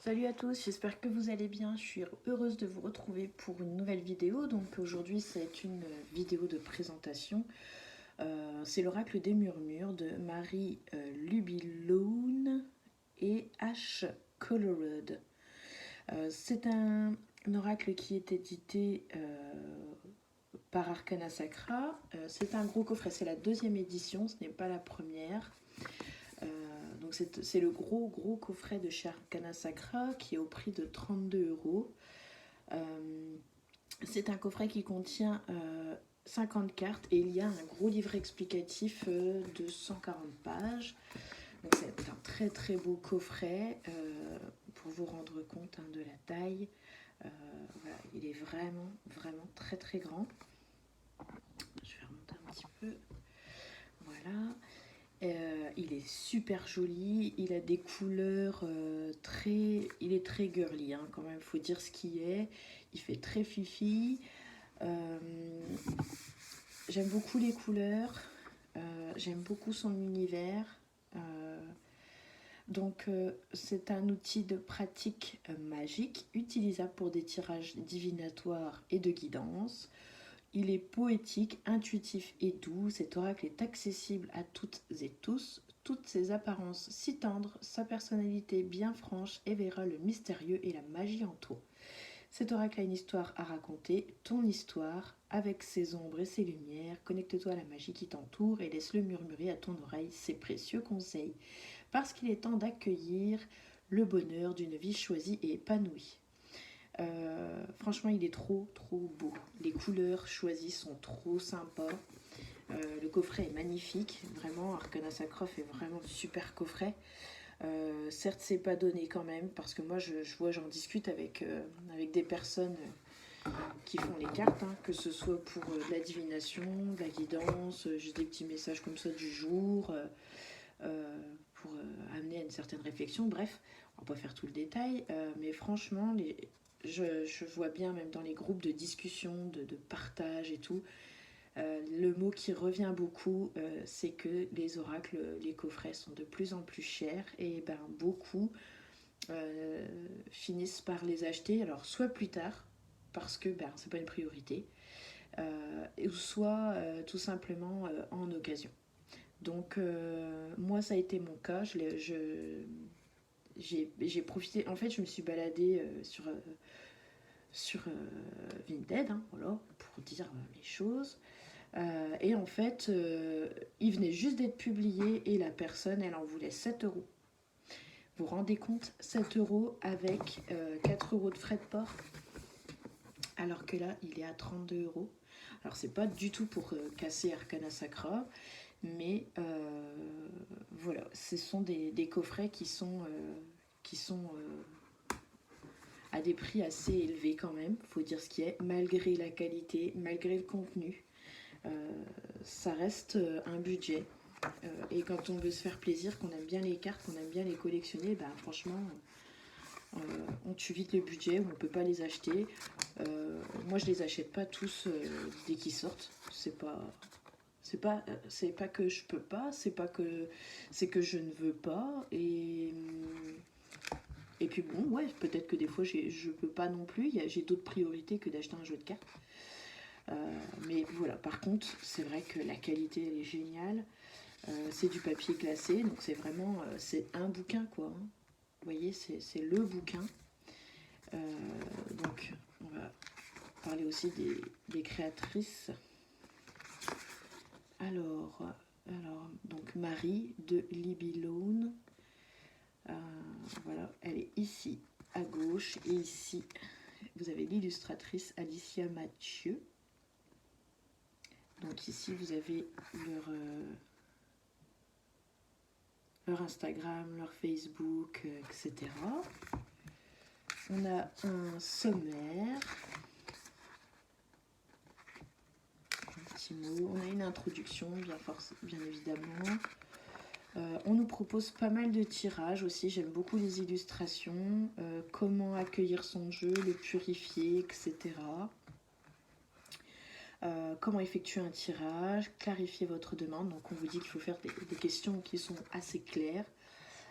Salut à tous, j'espère que vous allez bien. Je suis heureuse de vous retrouver pour une nouvelle vidéo. Donc aujourd'hui c'est une vidéo de présentation. C'est l'oracle des murmures de Marie Lubiloun et H. Colorado. C'est un oracle qui est édité par Arcana Sacra. C'est un gros coffret, c'est la deuxième édition, ce n'est pas la première. Donc c'est le gros coffret de chez Arcana Sacra qui est au prix de 32 €. C'est un coffret qui contient 50 cartes et il y a un gros livret explicatif de 140 pages. Donc c'est un très beau coffret pour vous rendre compte de la taille. Voilà, il est vraiment très grand. Je vais remonter un petit peu. Voilà. Il est super joli, il a des couleurs il est très girly quand même, faut dire ce qui est. Il fait très fifi. J'aime beaucoup les couleurs, j'aime beaucoup son univers. Donc c'est un outil de pratique magique utilisable pour des tirages divinatoires et de guidance. Il est poétique, intuitif et doux. Cet oracle est accessible à toutes et tous. Toutes ses apparences si tendres, sa personnalité bien franche éveillera le mystérieux et la magie en toi. Cet oracle a une histoire à raconter, ton histoire, avec ses ombres et ses lumières. Connecte-toi à la magie qui t'entoure et laisse-le murmurer à ton oreille ses précieux conseils. Parce qu'il est temps d'accueillir le bonheur d'une vie choisie et épanouie. Franchement, il est trop beau. Les couleurs choisies sont trop sympas. Le coffret est magnifique. Vraiment, Arcana Sacra fait vraiment super coffret. Certes, c'est pas donné quand même, parce que moi, j'en discute avec des personnes qui font les cartes, que ce soit pour de la divination, de la guidance, juste des petits messages comme ça du jour, pour amener à une certaine réflexion. Bref, on va pas faire tout le détail, mais franchement, je vois bien, même dans les groupes de discussion, de partage et tout, le mot qui revient beaucoup, c'est que les oracles, les coffrets sont de plus en plus chers et beaucoup finissent par les acheter, alors soit plus tard, parce que c'est pas une priorité, ou soit tout simplement en occasion. Donc moi ça a été mon cas, j'ai profité, en fait je me suis baladée sur Vinted, voilà, pour dire les choses. Et en fait, il venait juste d'être publié et la personne, elle en voulait 7 €. Vous vous rendez compte, 7 € avec 4 € de frais de port, alors que là, il est à 32 €. Alors, c'est pas du tout pour casser Arcana Sacra, mais voilà, ce sont des coffrets qui sont à des prix assez élevés quand même, faut dire ce qui est, malgré la qualité, malgré le contenu. Ça reste un budget. Et quand on veut se faire plaisir, qu'on aime bien les cartes, qu'on aime bien les collectionner, franchement, on tue vite le budget, on ne peut pas les acheter. Moi, je les achète pas tous dès qu'ils sortent. C'est pas que je peux pas, c'est que je ne veux pas. Et puis bon, ouais, peut-être que des fois je peux pas non plus. J'ai d'autres priorités que d'acheter un jeu de cartes. Mais voilà, par contre, c'est vrai que la qualité elle est géniale. C'est du papier glacé, donc c'est vraiment c'est un bouquin quoi. Vous voyez, c'est le bouquin. Donc on va parler aussi des créatrices. Alors, donc Marie de Libyloun. Voilà, elle est ici à gauche et ici vous avez l'illustratrice Alicia Mathieu. Donc ici vous avez leur Instagram, leur Facebook, etc. On a un sommaire, un petit mot, on a une introduction bien évidemment. On nous propose pas mal de tirages aussi, j'aime beaucoup les illustrations, comment accueillir son jeu, le purifier, etc. Comment effectuer un tirage, clarifier votre demande. Donc on vous dit qu'il faut faire des questions qui sont assez claires.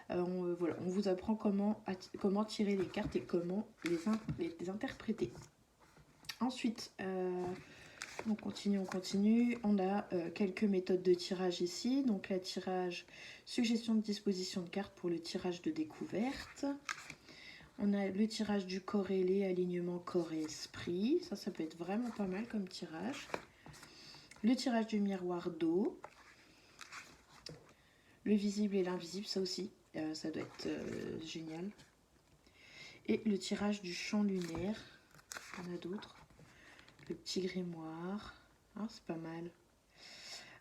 Voilà, on vous apprend comment tirer les cartes et comment les interpréter. Ensuite, on continue. On a quelques méthodes de tirage ici. Donc, la tirage, suggestion de disposition de cartes pour le tirage de découverte. On a le tirage du corps ailé, alignement corps et esprit. Ça peut être vraiment pas mal comme tirage. Le tirage du miroir d'eau. Le visible et l'invisible, ça aussi, ça doit être génial. Et le tirage du champ lunaire. Il y en a d'autres. Le petit grimoire. Ah, c'est pas mal.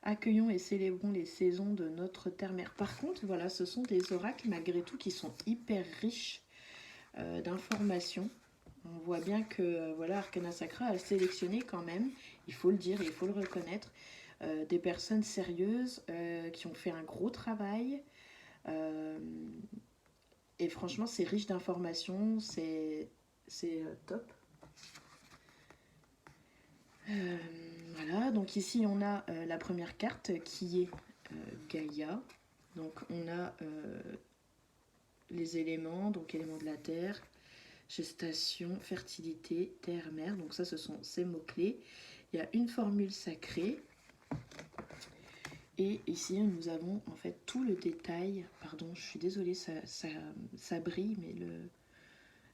Accueillons et célébrons les saisons de notre terre-mère. Par contre, voilà, ce sont des oracles malgré tout qui sont hyper riches d'informations. On voit bien que voilà, Arcana Sacra a sélectionné quand même, il faut le dire, il faut le reconnaître, des personnes sérieuses qui ont fait un gros travail. Et franchement, c'est riche d'informations, c'est top. Voilà, donc ici on a la première carte qui est Gaïa. Donc on a les éléments, donc éléments de la terre, gestation, fertilité, terre, mer. Donc ça, ce sont ces mots-clés. Il y a une formule sacrée. Et ici, nous avons en fait tout le détail. Pardon, je suis désolée, ça brille, mais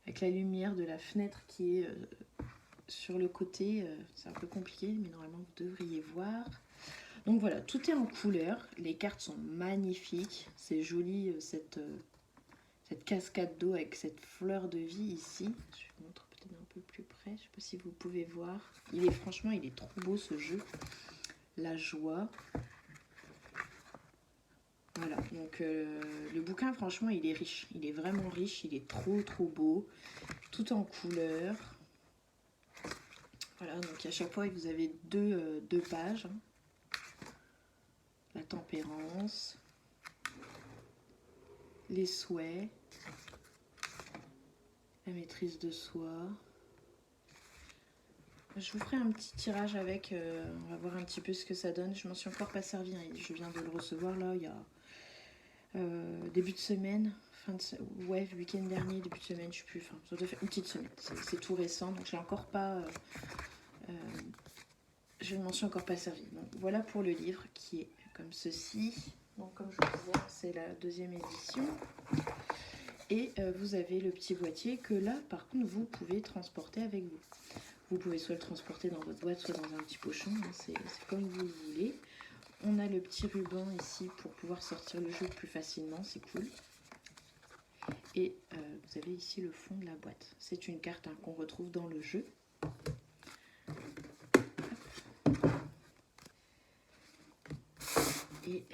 avec la lumière de la fenêtre qui est sur le côté, c'est un peu compliqué, mais normalement, vous devriez voir. Donc voilà, tout est en couleur. Les cartes sont magnifiques. C'est joli, cette cascade d'eau avec cette fleur de vie ici. Je vous montre peut-être un peu plus près. Je ne sais pas si vous pouvez voir. Franchement, il est trop beau ce jeu. La joie. Voilà, donc le bouquin, franchement, il est riche. Il est vraiment riche. Il est trop beau. Tout en couleur. Voilà, donc à chaque fois, vous avez deux pages. La tempérance. Les souhaits. La maîtrise de soi. Je vous ferai un petit tirage avec, on va voir un petit peu ce que ça donne. Je m'en suis encore pas servi, hein. Je viens de le recevoir là, il y a début de semaine, ouais, le week-end dernier, début de semaine, je sais plus, enfin, ça doit faire une petite semaine. C'est tout récent, donc j'ai encore pas, je ne m'en suis encore pas servi. Donc voilà pour le livre qui est comme ceci. Donc comme je vous disais, c'est la deuxième édition. Et vous avez le petit boîtier que là, par contre, vous pouvez transporter avec vous. Vous pouvez soit le transporter dans votre boîte, soit dans un petit pochon, hein, c'est comme vous le voulez. On a le petit ruban ici pour pouvoir sortir le jeu plus facilement, c'est cool. Et vous avez ici le fond de la boîte. C'est une carte hein, qu'on retrouve dans le jeu. Et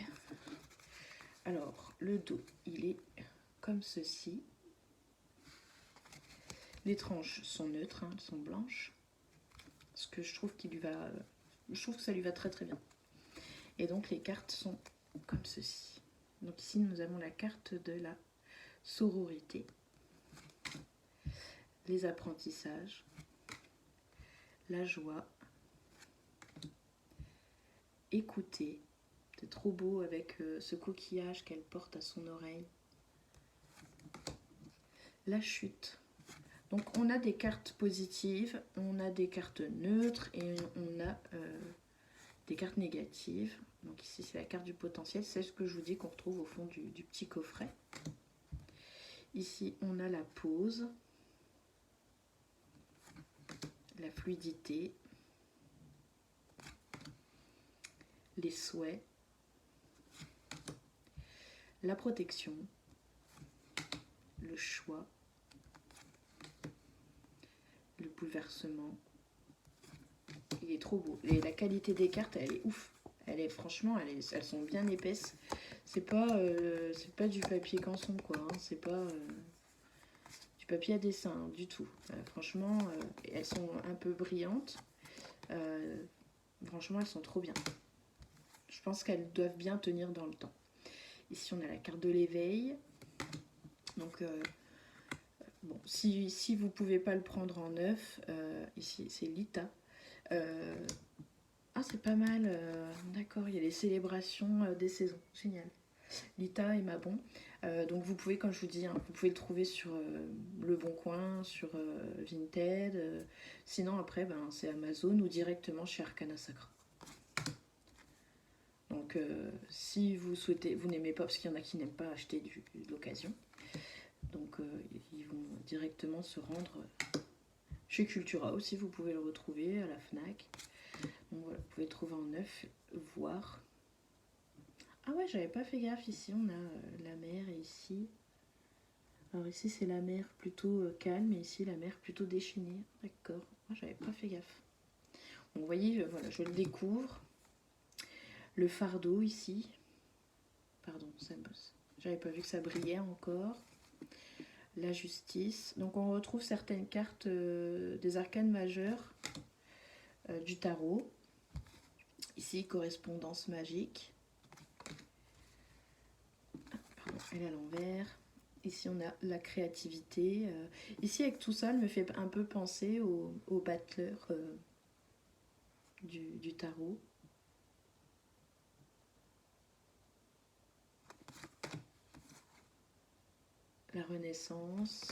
alors, le dos, il est comme ceci. Les tranches sont neutres, hein, elles sont blanches. Ce que je trouve qu'il lui va, je trouve que ça lui va très bien. Et donc les cartes sont comme ceci. Donc ici nous avons la carte de la sororité, les apprentissages, la joie, écouter. C'est trop beau avec ce coquillage qu'elle porte à son oreille. La chute. Donc on a des cartes positives, on a des cartes neutres et on a des cartes négatives. Donc ici c'est la carte du potentiel, c'est ce que je vous dis qu'on retrouve au fond du petit coffret. Ici on a la pause, la fluidité, les souhaits, la protection, le choix, le bouleversement. Il est trop beau. Et la qualité des cartes, elle est ouf. Franchement, elles sont bien épaisses. C'est pas du papier canson, quoi. Hein. C'est pas du papier à dessin, hein, du tout. Franchement, elles sont un peu brillantes. Franchement, elles sont trop bien. Je pense qu'elles doivent bien tenir dans le temps. Ici, on a la carte de l'éveil. Donc, bon, si vous ne pouvez pas le prendre en neuf, ici, c'est Lita. Ah, c'est pas mal. D'accord, il y a les célébrations des saisons. Génial. Lita et Mabon. Donc vous pouvez, comme je vous dis, hein, vous pouvez le trouver sur Le Bon Coin, sur Vinted. Sinon après, ben, c'est Amazon ou directement chez Arcana Sacra. Donc si vous souhaitez, vous n'aimez pas, parce qu'il y en a qui n'aiment pas acheter de l'occasion. Donc ils vont directement se rendre chez Cultura aussi, vous pouvez le retrouver à la Fnac. Donc voilà, vous pouvez le trouver en neuf, voir. Ah ouais, j'avais pas fait gaffe, ici on a la mer et ici. Alors ici c'est la mer plutôt calme et ici la mer plutôt déchaînée. D'accord, moi j'avais pas fait gaffe. Donc vous voyez, voilà, je le découvre. Le fardeau ici. Pardon, ça bosse. J'avais pas vu que ça brillait encore. La justice. Donc on retrouve certaines cartes des arcanes majeures du tarot. Ici, correspondance magique. Pardon, elle est à l'envers. Ici, on a la créativité. Ici, avec tout ça, elle me fait un peu penser au battleur du tarot. La renaissance.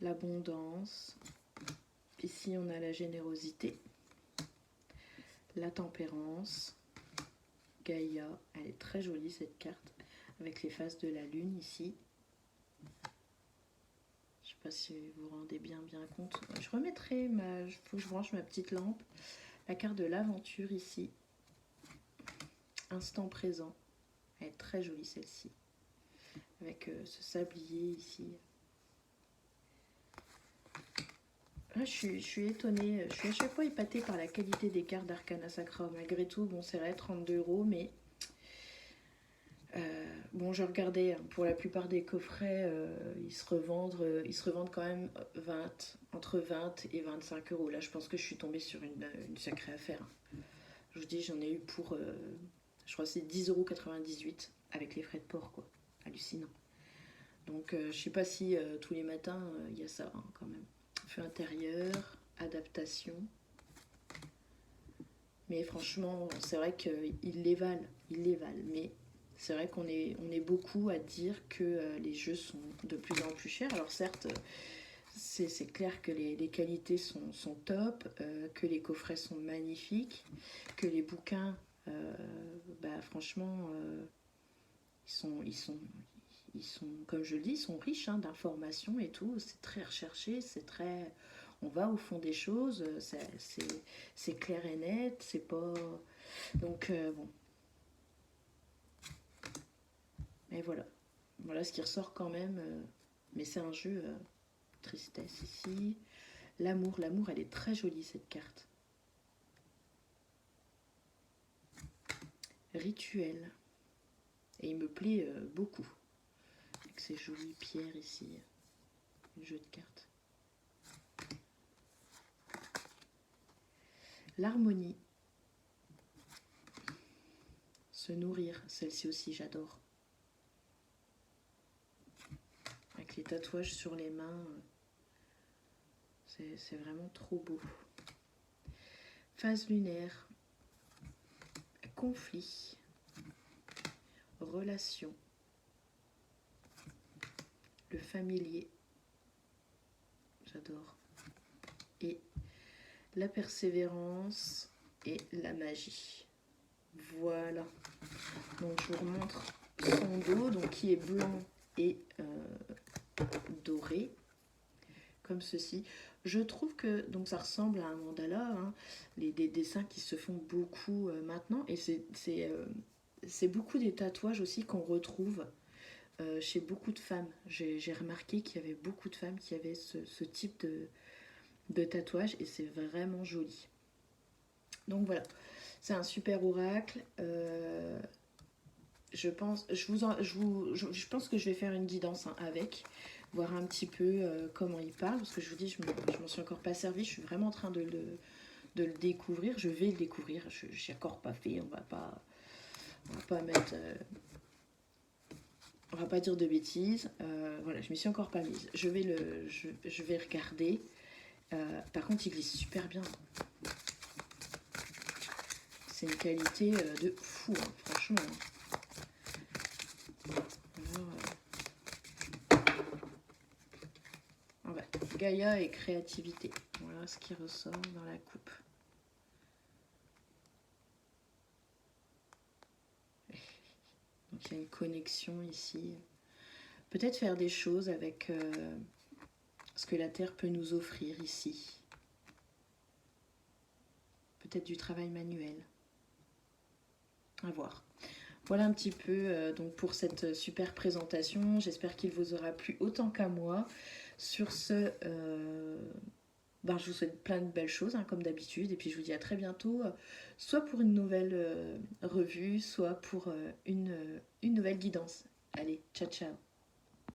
L'abondance. Ici, on a la générosité. La tempérance. Gaïa. Elle est très jolie, cette carte. Avec les faces de la lune, ici. Je sais pas si vous vous rendez bien compte. Je remettrai il faut que je branche ma petite lampe. La carte de l'aventure ici. Instant présent. Elle est très jolie celle-ci. Avec ce sablier ici. Là, je suis étonnée. Je suis à chaque fois épatée par la qualité des cartes d'Arcana Sacra. Malgré tout, bon, c'est vrai, 32 €, mais... bon, je regardais, hein, pour la plupart des coffrets, ils se revendent quand même entre 20 et 25 €. Là, je pense que je suis tombée sur une sacrée affaire. Je vous dis, j'en ai eu pour, je crois que c'est 10,98 € avec les frais de port, quoi. Hallucinant. Donc, je sais pas si tous les matins, il y a ça, hein, quand même. Feu intérieur, adaptation. Mais franchement, c'est vrai qu'ils les valent, mais... C'est vrai qu'on est beaucoup à dire que les jeux sont de plus en plus chers. Alors certes, c'est clair que les qualités sont top, que les coffrets sont magnifiques, que les bouquins, bah, franchement, ils sont, comme je le dis, ils sont riches, hein, d'informations et tout. C'est très recherché, c'est très... On va au fond des choses, c'est clair et net, c'est pas... Donc, bon... Et voilà ce qui ressort quand même. Mais c'est un jeu tristesse ici. L'amour, elle est très jolie cette carte. Rituel. Et il me plaît beaucoup. Avec ces jolies pierres ici. Le jeu de cartes. L'harmonie. Se nourrir, celle-ci aussi j'adore. Avec les tatouages sur les mains, c'est vraiment trop beau. Phase lunaire, conflit, relation, le familier, j'adore, et la persévérance et la magie. Voilà, donc je vous remontre son dos, donc qui est blanc et doré, comme ceci. Je trouve que donc ça ressemble à un mandala, hein, des dessins qui se font beaucoup maintenant, et c'est beaucoup des tatouages aussi qu'on retrouve chez beaucoup de femmes. J'ai remarqué qu'il y avait beaucoup de femmes qui avaient ce type de tatouage, et c'est vraiment joli. Donc voilà, c'est un super oracle. Je pense que je vais faire une guidance, hein, avec, voir un petit peu comment il parle, parce que je vous dis, je m'en suis encore pas servi, je suis vraiment en train de le découvrir, je vais le découvrir, je n'ai encore pas fait, on va pas mettre... on va pas dire de bêtises, voilà, je m'y suis encore pas mise, je vais regarder. Par contre, il glisse super bien. C'est une qualité de fou, hein, franchement. Alors, Voilà. Gaïa et créativité. Voilà ce qui ressort dans la coupe. Donc il y a une connexion ici. Peut-être faire des choses avec ce que la Terre peut nous offrir ici. Peut-être du travail manuel. À voir. Voilà un petit peu donc pour cette super présentation. J'espère qu'il vous aura plu autant qu'à moi. Sur ce, je vous souhaite plein de belles choses, hein, comme d'habitude. Et puis je vous dis à très bientôt, soit pour une nouvelle revue, soit pour une nouvelle guidance. Allez, ciao ciao.